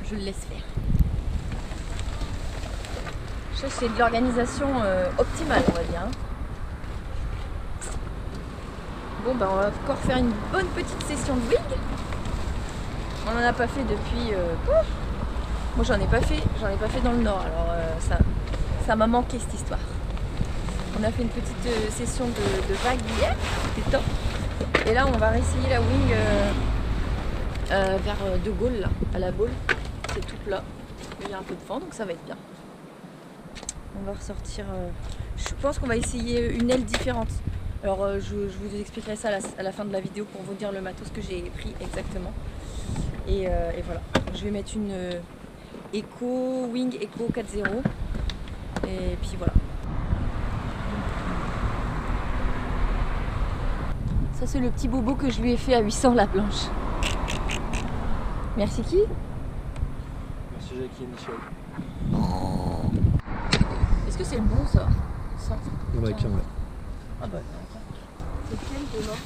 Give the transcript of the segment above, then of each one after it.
je le laisse faire. Ça, c'est de l'organisation optimale, on va dire. Hein. Bon, bah, on va encore faire une bonne petite session de wing. On n'en a pas fait depuis... Moi, j'en ai pas fait dans le nord, alors ça m'a manqué cette histoire. On a fait une petite session de vague hier, c'était top. Et là, on va réessayer la wing vers De Gaulle, là, à la Baule. C'est tout plat. Il y a un peu de vent, donc ça va être bien. On va ressortir... je pense qu'on va essayer une aile différente. Alors, je vous expliquerai ça à la fin de la vidéo pour vous dire le matos que j'ai pris exactement. Et voilà. Je vais mettre une Echo, Wing Echo 4.0. Et puis voilà. Ça, c'est le petit bobo que je lui ai fait à 800 la planche. Merci qui? Merci Jackie et Michel. Est-ce que c'est le bon ça? Ouais, ouais. Ah bah c'est lequel de l'or?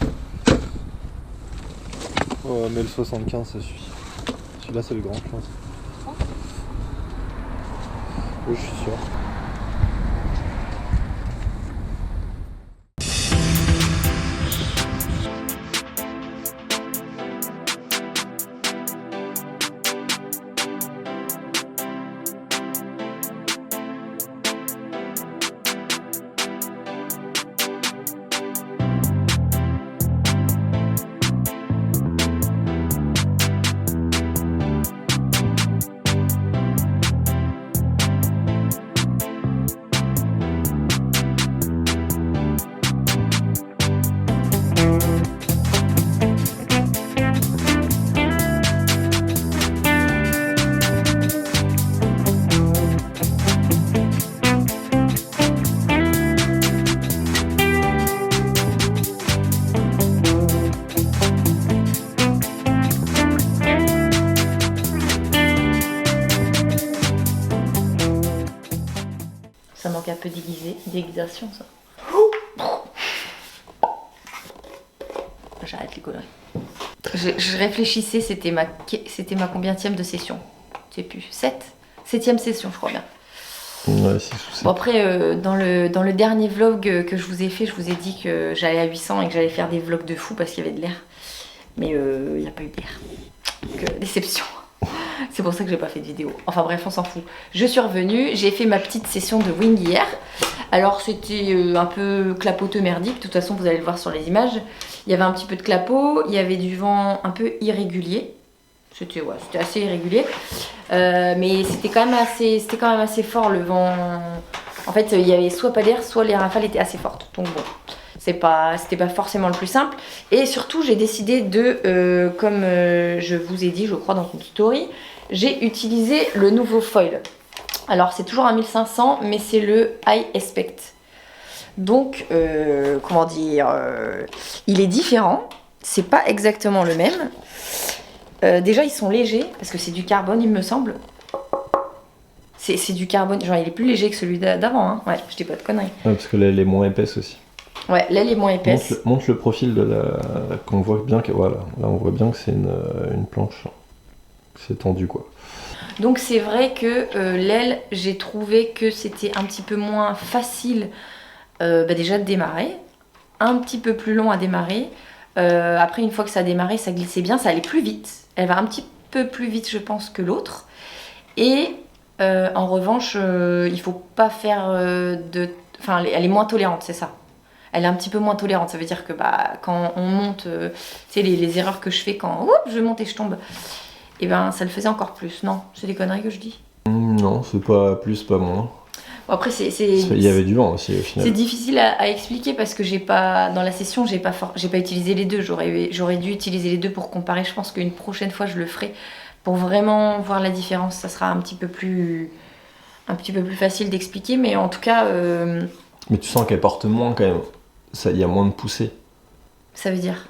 Oh, mais le 75 ça suffit. Celui-là c'est le grand, je pense. Oui, je suis sûr. Ça manque un peu d'aiguisation ça. J'arrête les conneries. Je réfléchissais, c'était ma combienième de session? Je sais plus, 7e session je crois bien. Ouais, 6 ou 7. Bon après, dans le dernier vlog que je vous ai fait, je vous ai dit que j'allais à 800 et que j'allais faire des vlogs de fou parce qu'il y avait de l'air. Mais il n'y a pas eu d'air. Donc déception. C'est pour ça que j'ai pas fait de vidéo. Enfin bref, on s'en fout. Je suis revenue, j'ai fait ma petite session de wing hier. Alors c'était un peu clapoteux merdique. De toute façon, vous allez le voir sur les images. Il y avait un petit peu de clapot, il y avait du vent un peu irrégulier. C'était assez irrégulier. Mais c'était quand même assez fort le vent. En fait, il y avait soit pas d'air, soit les rafales étaient assez fortes. Donc bon, c'était pas forcément le plus simple. Et surtout, j'ai décidé de, comme je vous ai dit, je crois dans une story, j'ai utilisé le nouveau foil. Alors c'est toujours un 1500, mais c'est le High Aspect. Donc, comment dire, il est différent. C'est pas exactement le même. Déjà, ils sont légers, parce que c'est du carbone, il me semble. C'est du carbone, genre il est plus léger que celui d'avant, hein. Ouais, je dis pas de conneries. Ouais, parce que l'aile est moins épaisse aussi. Ouais, l'aile est moins épaisse. Montre le profil de la... qu'on voit bien que... Voilà, là on voit bien que c'est une planche. C'est tendu quoi. Donc c'est vrai que l'aile, j'ai trouvé que c'était un petit peu moins facile déjà de démarrer. Un petit peu plus long à démarrer. Après, une fois que ça a démarré, ça glissait bien, ça allait plus vite. Elle va un petit peu plus vite, je pense, que l'autre. Et en revanche, il faut pas faire de... Enfin, elle est moins tolérante, c'est ça. Elle est un petit peu moins tolérante. Ça veut dire que quand on monte, tu sais, les erreurs que je fais quand je monte et je tombe, et ben ça le faisait encore plus. Non, c'est des conneries que je dis. Non, c'est pas plus, pas moins. Bon, après, il y avait du vent aussi au final. C'est difficile à expliquer parce que dans la session, j'ai pas utilisé les deux. J'aurais dû utiliser les deux pour comparer. Je pense qu'une prochaine fois, je le ferai pour vraiment voir la différence. Ça sera un petit peu plus facile d'expliquer, mais en tout cas. Mais tu sens qu'elle porte moins quand même. Il y a moins de poussée. Ça veut dire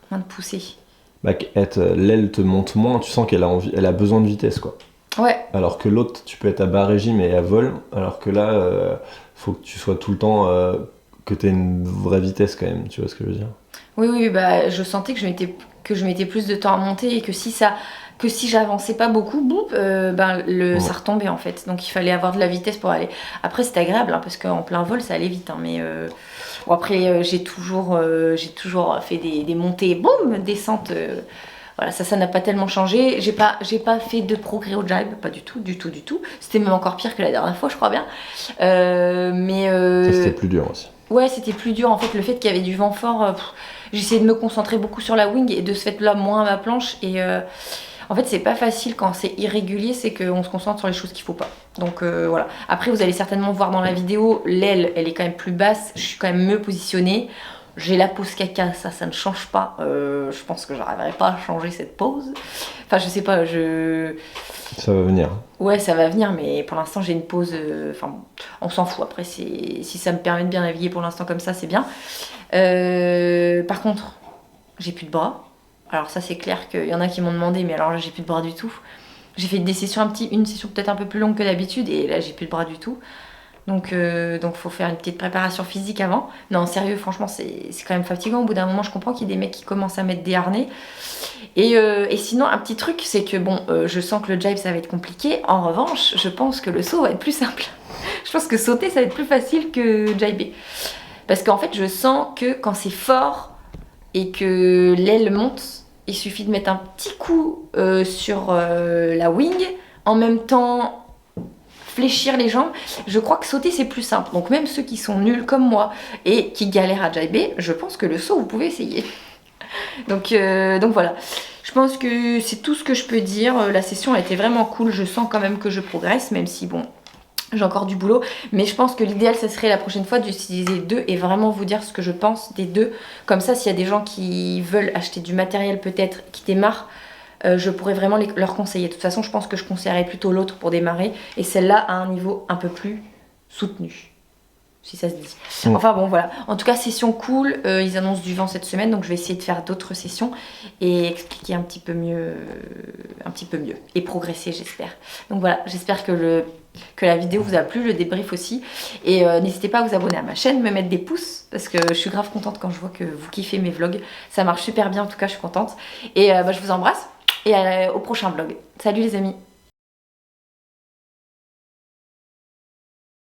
moins de poussée. L'aile te monte moins. Tu sens qu'elle a besoin de vitesse quoi. Ouais. Alors que l'autre, tu peux être à bas régime et à vol, alors que là, faut que tu sois tout le temps, que tu aies une vraie vitesse quand même, tu vois ce que je veux dire? Oui, je sentais que je mettais plus de temps à monter et que si ça que si j'avançais pas beaucoup, boum, ça retombait en fait. Donc il fallait avoir de la vitesse pour aller. Après c'était agréable parce qu'en plein vol ça allait vite. Mais bon, après j'ai toujours fait des montées, boum, descentes. Voilà, ça n'a pas tellement changé. J'ai pas fait de progrès au jibe, pas du tout, du tout, du tout. C'était même encore pire que la dernière fois, je crois bien. Ça, c'était plus dur aussi. Ouais, c'était plus dur en fait. Le fait qu'il y avait du vent fort, j'essayais de me concentrer beaucoup sur la wing et de ce fait-là moins à ma planche. Et en fait, c'est pas facile quand c'est irrégulier, c'est qu'on se concentre sur les choses qu'il faut pas. Donc voilà. Après, vous allez certainement voir dans la vidéo, l'aile, elle est quand même plus basse. Je suis quand même mieux positionnée. J'ai la pose caca, ça ne change pas. Je pense que j'arriverai pas à changer cette pose. Enfin, je sais pas, Ça va venir. Ouais, ça va venir, mais pour l'instant, j'ai une pause. Enfin, on s'en fout. Après, si ça me permet de bien naviguer pour l'instant comme ça, c'est bien. Par contre, j'ai plus de bras. Alors ça, c'est clair qu'il y en a qui m'ont demandé, mais alors là, j'ai plus de bras du tout. J'ai fait des sessions une session peut-être un peu plus longue que d'habitude, et là, j'ai plus de bras du tout. Donc faut faire une petite préparation physique avant. Non, sérieux, franchement, c'est quand même fatigant. Au bout d'un moment, je comprends qu'il y ait des mecs qui commencent à mettre des harnais. Et sinon, un petit truc, c'est que bon, je sens que le jibe, ça va être compliqué. En revanche, je pense que le saut va être plus simple. Je pense que sauter, ça va être plus facile que jiber. Parce qu'en fait, je sens que quand c'est fort et que l'aile monte, il suffit de mettre un petit coup sur la wing. En même temps, fléchir les jambes, je crois que sauter c'est plus simple. Donc même ceux qui sont nuls comme moi et qui galèrent à jiber, je pense que le saut vous pouvez essayer. Donc voilà, je pense que c'est tout ce que je peux dire. La session a été vraiment cool, je sens quand même que je progresse, même si bon, j'ai encore du boulot, mais je pense que l'idéal ça serait la prochaine fois d'utiliser deux et vraiment vous dire ce que je pense des deux. Comme ça, s'il y a des gens qui veulent acheter du matériel peut-être, qui démarrent, je pourrais vraiment leur conseiller. De toute façon, je pense que je conseillerais plutôt l'autre pour démarrer et celle-là à un niveau un peu plus soutenu, si ça se dit. Enfin bon, voilà. En tout cas, session cool. Ils annoncent du vent cette semaine, donc je vais essayer de faire d'autres sessions et expliquer un petit peu mieux et progresser, j'espère. Donc voilà, j'espère que la vidéo vous a plu, le débrief aussi. Et n'hésitez pas à vous abonner à ma chaîne, me mettre des pouces, parce que je suis grave contente quand je vois que vous kiffez mes vlogs. Ça marche super bien, en tout cas, je suis contente. Et je vous embrasse. Et au prochain vlog. Salut les amis!